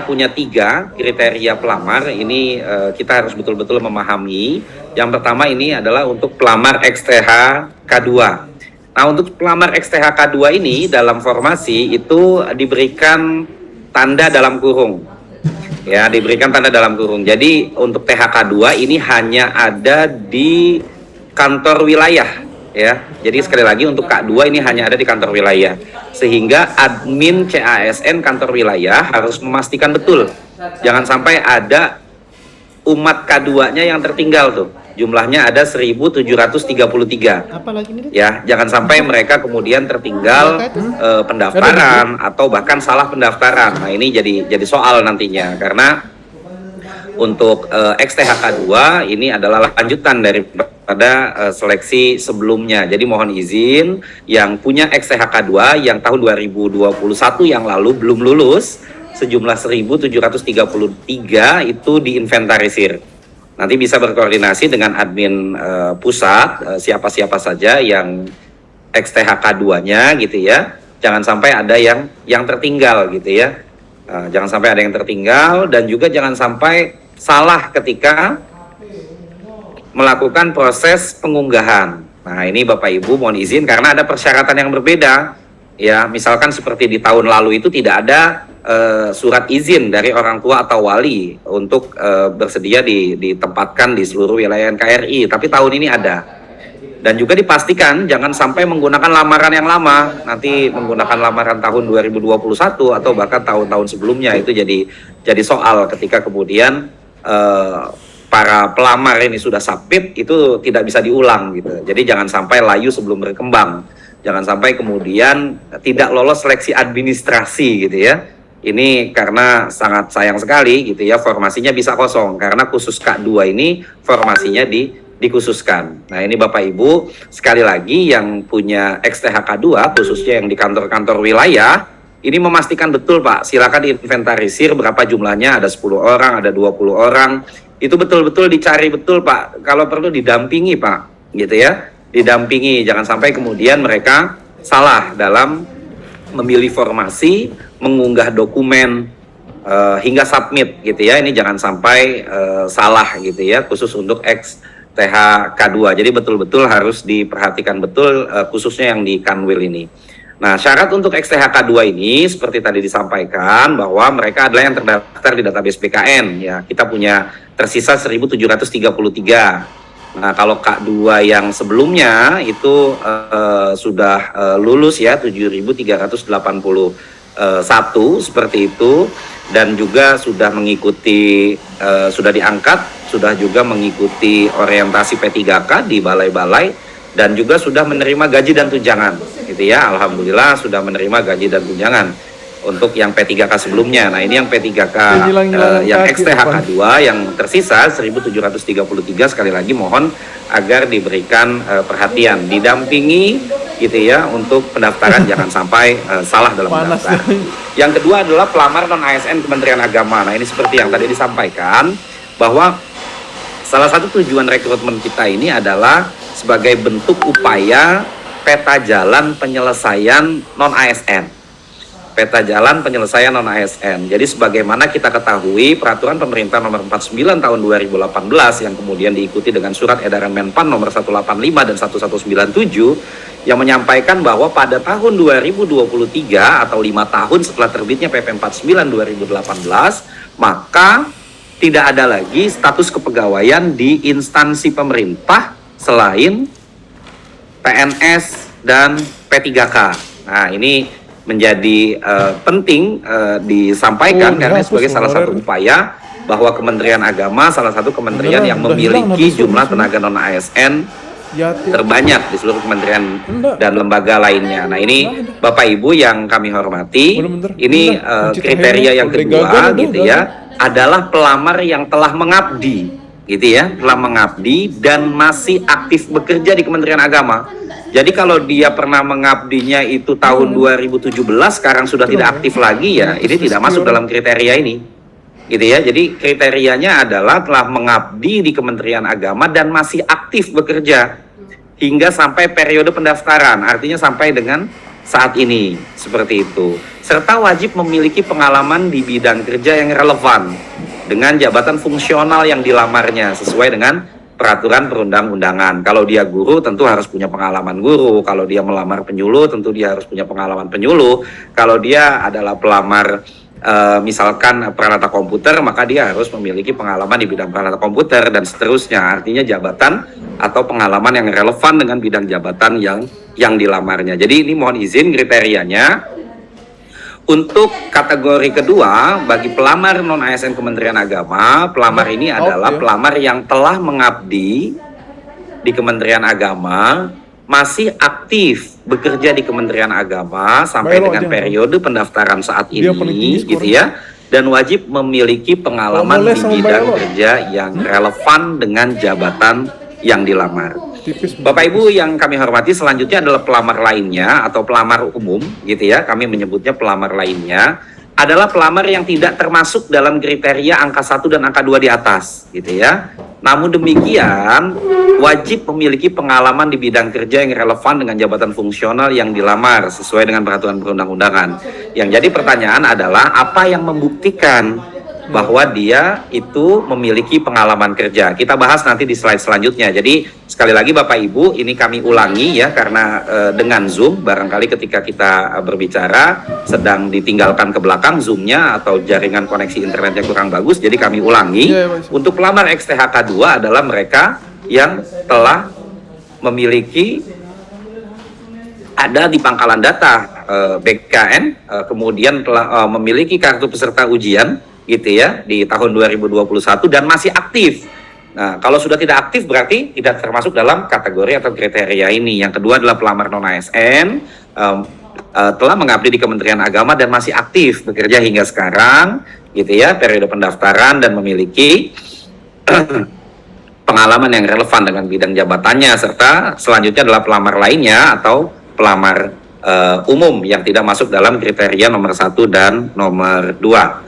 punya 3 kriteria pelamar. Ini kita harus betul-betul memahami. Yang pertama ini adalah untuk pelamar XTH K2. Nah, untuk pelamar XTH K2 ini dalam formasi itu diberikan tanda dalam kurung. Ya, diberikan tanda dalam kurung. Jadi untuk THK2 ini hanya ada di kantor wilayah. Ya, jadi sekali lagi untuk K2 ini hanya ada di kantor wilayah, sehingga admin CASN kantor wilayah harus memastikan betul, jangan sampai ada umat K2-nya yang tertinggal tuh, jumlahnya ada 1.733. Apalagi ini? Ya, jangan sampai mereka kemudian tertinggal pendaftaran atau bahkan salah pendaftaran. Nah, ini jadi soal nantinya, karena untuk XTHK2 ini adalah lanjutan daripada seleksi sebelumnya. Jadi mohon izin yang punya XTHK2 yang tahun 2021 yang lalu belum lulus sejumlah 1.733 itu diinventarisir. Nanti bisa berkoordinasi dengan admin pusat siapa-siapa saja yang XTHK2-nya gitu ya. Jangan sampai ada yang tertinggal gitu ya. Jangan sampai ada yang tertinggal, dan juga jangan sampai salah ketika melakukan proses pengunggahan. Nah, ini Bapak Ibu mohon izin karena ada persyaratan yang berbeda. Ya, misalkan seperti di tahun lalu itu tidak ada surat izin dari orang tua atau wali untuk bersedia ditempatkan di seluruh wilayah NKRI, tapi tahun ini ada. Dan juga dipastikan jangan sampai menggunakan lamaran yang lama, nanti menggunakan lamaran tahun 2021 atau bahkan tahun-tahun sebelumnya. Itu jadi soal ketika kemudian para pelamar ini sudah submit, itu tidak bisa diulang gitu. Jadi jangan sampai layu sebelum berkembang, jangan sampai kemudian tidak lolos seleksi administrasi gitu ya. Ini karena sangat sayang sekali gitu ya, formasinya bisa kosong karena khusus K2 ini formasinya dikhususkan. Nah, ini Bapak Ibu sekali lagi yang punya XTHK2 khususnya yang di kantor-kantor wilayah, ini memastikan betul Pak, silakan diinventarisir berapa jumlahnya, ada 10 orang, ada 20 orang, itu betul-betul dicari betul Pak, kalau perlu didampingi Pak, gitu ya, didampingi, jangan sampai kemudian mereka salah dalam memilih formasi, mengunggah dokumen, hingga submit gitu ya, ini jangan sampai salah gitu ya, khusus untuk XTHK2, jadi betul-betul harus diperhatikan betul khususnya yang di Kanwil ini. Nah, syarat untuk XTHK2 ini seperti tadi disampaikan bahwa mereka adalah yang terdaftar di database BKN ya. Kita punya tersisa 1.733. Nah, kalau K2 yang sebelumnya itu sudah lulus ya 7.381 seperti itu, dan juga sudah mengikuti sudah diangkat, sudah juga mengikuti orientasi P3K di balai-balai, dan juga sudah menerima gaji dan tunjangan gitu ya. Alhamdulillah sudah menerima gaji dan tunjangan untuk yang P3K sebelumnya. Nah, ini yang P3K yang XTHK2 yang tersisa 1.733, sekali lagi mohon agar diberikan perhatian, didampingi gitu ya untuk pendaftaran jangan sampai salah dalam pendaftaran. Yang kedua adalah pelamar non ASN Kementerian Agama. Nah, ini seperti yang tadi disampaikan bahwa salah satu tujuan rekrutmen kita ini adalah sebagai bentuk upaya peta jalan penyelesaian non-ASN. Peta jalan penyelesaian non-ASN. Jadi sebagaimana kita ketahui peraturan pemerintah nomor 49 tahun 2018 yang kemudian diikuti dengan surat edaran Menpan nomor 185 dan 1197 yang menyampaikan bahwa pada tahun 2023 atau 5 tahun setelah terbitnya PP 49 2018, maka tidak ada lagi status kepegawaian di instansi pemerintah selain PNS dan P3K. Nah, ini menjadi penting disampaikan karena sebagai salah satu upaya bahwa Kementerian Agama salah satu kementerian yang memiliki jumlah tenaga non ASN terbanyak di seluruh kementerian dan lembaga lainnya. Nah, ini Bapak Ibu yang kami hormati, ini kriteria yang kedua gitu ya, adalah pelamar yang telah mengabdi gitu ya, telah mengabdi dan masih aktif bekerja di Kementerian Agama. Jadi kalau dia pernah mengabdinya itu tahun 2017, sekarang sudah tidak aktif lagi ya, ini tidak masuk dalam kriteria ini. Gitu ya. Jadi kriterianya adalah telah mengabdi di Kementerian Agama dan masih aktif bekerja hingga sampai periode pendaftaran, artinya sampai dengan saat ini, seperti itu. Serta wajib memiliki pengalaman di bidang kerja yang relevan dengan jabatan fungsional yang dilamarnya sesuai dengan peraturan perundang-undangan. Kalau dia guru tentu harus punya pengalaman guru, kalau dia melamar penyuluh tentu dia harus punya pengalaman penyuluh, kalau dia adalah pelamar misalkan peralatan komputer, maka dia harus memiliki pengalaman di bidang peralatan komputer dan seterusnya. Artinya jabatan atau pengalaman yang relevan dengan bidang jabatan yang dilamarnya. Jadi ini mohon izin kriterianya. Untuk kategori kedua, bagi pelamar non-ASN Kementerian Agama, pelamar ini adalah pelamar yang telah mengabdi di Kementerian Agama, masih aktif bekerja di Kementerian Agama sampai dengan periode pendaftaran saat ini, gitu ya, dan wajib memiliki pengalaman di bidang kerja yang relevan dengan jabatan yang dilamar. Bapak Ibu yang kami hormati, selanjutnya adalah pelamar lainnya atau pelamar umum, gitu ya, kami menyebutnya pelamar lainnya, adalah pelamar yang tidak termasuk dalam kriteria angka 1 dan angka 2 di atas, gitu ya. Namun demikian, wajib memiliki pengalaman di bidang kerja yang relevan dengan jabatan fungsional yang dilamar sesuai dengan peraturan perundang-undangan. Yang jadi pertanyaan adalah apa yang membuktikan bahwa dia itu memiliki pengalaman kerja. Kita bahas nanti di slide selanjutnya. Jadi sekali lagi Bapak Ibu, ini kami ulangi ya, karena dengan Zoom barangkali ketika kita berbicara sedang ditinggalkan ke belakang Zoom-nya atau jaringan koneksi internetnya kurang bagus, jadi kami ulangi. Untuk pelamar XTHK 2 adalah mereka yang telah memiliki ada di pangkalan data BKN, kemudian telah memiliki kartu peserta ujian, gitu ya, di tahun 2021 dan masih aktif. Nah, kalau sudah tidak aktif berarti tidak termasuk dalam kategori atau kriteria ini. Yang kedua adalah pelamar non-ASN, telah mengabdi di Kementerian Agama dan masih aktif bekerja hingga sekarang, gitu ya, periode pendaftaran dan memiliki pengalaman yang relevan dengan bidang jabatannya, serta selanjutnya adalah pelamar lainnya atau pelamar umum yang tidak masuk dalam kriteria nomor 1 dan nomor 2.